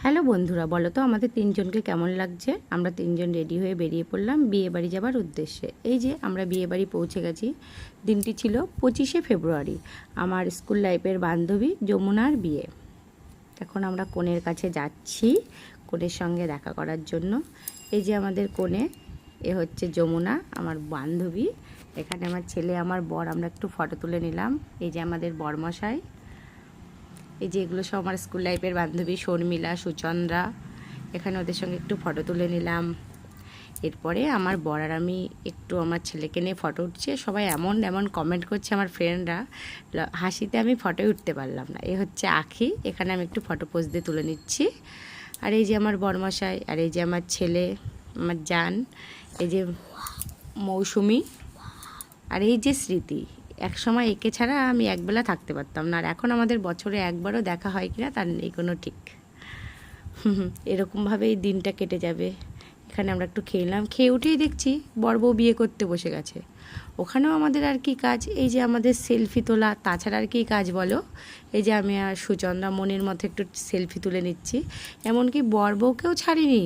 Hello বন্ধুরা, বলো তো আমাদের তিনজনকে কেমন লাগছে। আমরা তিনজন রেডি হয়ে বেরিয়ে পড়লাম বিয়ে বাড়ি যাবার উদ্দেশ্যে। এই যে আমরা বিয়ে বাড়ি পৌঁছে গেছি। দিনটি ছিল 25শে ফেব্রুয়ারি, আমার স্কুল লাইফের বান্ধবী যমুনার বিয়ে। এখন আমরা কনের কাছে যাচ্ছি কনের সঙ্গে দেখা করার জন্য। এই যে আমাদের কনে, এ হচ্ছে যমুনা আমার বান্ধবী। এখানে আমার ছেলে, আমার বর, আমরা একটু ফটো তুলে নিলাম। এই যে আমাদের বরমশাই। এই যে এগুলো সব আমার স্কুল লাইফের বান্ধবী শর্মিলা, সুচন্দ্রা। এখানে ওদের সঙ্গে একটু ফটো তুলে নিলাম। এরপরে আমার বর আর আমি একটু আমার ছেলেকে নিয়ে ফটো উঠছে। সবাই এমন এমন কমেন্ট করছে আমার ফ্রেন্ডরা, হাসিতে আমি ফটোই উঠতে পারলাম না। এ হচ্ছে আখি। এখানে আমি একটু ফটো পোজ দিয়ে তুলে নিচ্ছি। আর এই যে আমার বরমশাই, আর এই যে আমার ছেলে, আমার জান, এই যে মৌসুমি, আর এই যে স্মৃতি। এক সময় একে ছাড়া আমি একবেলা থাকতে পারতাম না, আর এখন আমাদের বছরে একবারও দেখা হয় কিনা তার নেই কোনো ঠিক। এরকমভাবেই দিনটা কেটে যাবে। এখানে আমরা একটু খেলাম, খেয়ে উঠেই দেখছি বর বউ বিয়ে করতে বসে গেছে। ওখানেও আমাদের আর কি কাজ, এই যে আমাদের সেলফি তোলা, তাছাড়া আর কি কাজ বলো। এই যে আমি আর সুচন্দ্রা মনের মতো একটু সেলফি তুলে নিচ্ছি। এমনকি বর বউকেও ছাড়িনি,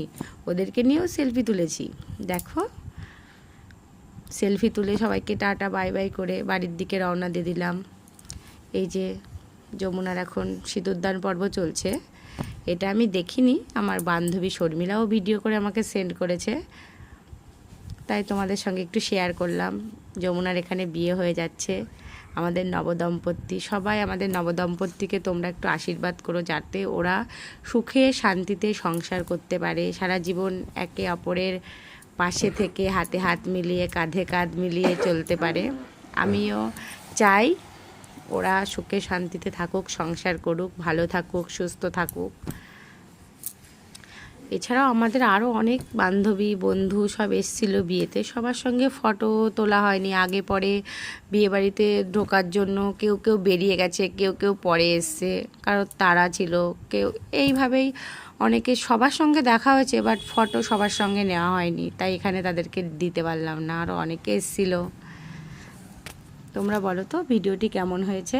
ওদেরকে নিয়েও সেলফি তুলেছি। দেখো, সেলফি তুলে সবাইকে টাটা বাই বাই করে বাড়ির দিকে রওনা দিয়ে দিলাম। এই যে যমুনার এখন সিঁদুরদান পর্ব চলছে। এটা আমি দেখিনি, আমার বান্ধবী শর্মিলাও ভিডিও করে আমাকে সেন্ড করেছে, তাই তোমাদের সঙ্গে একটু শেয়ার করলাম। যমুনার এখানে বিয়ে হয়ে যাচ্ছে, আমাদের নবদম্পতি। সবাই আমাদের নবদম্পতিকে তোমরা একটু আশীর্বাদ করো, যাতে ওরা সুখে শান্তিতে সংসার করতে পারে, সারা জীবন একে অপরের পাশে থেকে হাতে হাত মিলিয়ে কাঁধে কাঁধ মিলিয়ে চলতে পারে। আমিও চাই ওরা সুখে শান্তিতে থাকুক, সংসার করুক, ভালো থাকুক, সুস্থ থাকুক। এছাড়াও আমাদের আরও অনেক বান্ধবী বন্ধু সব এসেছিল বিয়েতে, সবার সঙ্গে ফটো তোলা হয়নি। আগে পরে বিয়েবাড়িতে ঢোকার জন্য কেউ কেউ বেরিয়ে গেছে, কেউ কেউ পরে এসছে, কারো তাড়া ছিল, কেউ এইভাবেই অনেকে সবার সঙ্গে দেখা হয়েছে, বাট ফটো সবার সঙ্গে নেওয়া হয়নি, তাই এখানে তাদেরকে দিতে পারলাম না। আরও অনেকে এসেছিল। তোমরা বলো তো ভিডিওটি কেমন হয়েছে।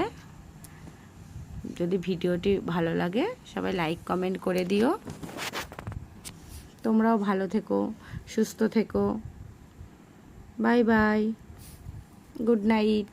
যদি ভিডিওটি ভালো লাগে সবাই লাইক কমেন্ট করে দিও। তোমরাও ভালো থেকো, সুস্থ থেকো। Bye bye, good night.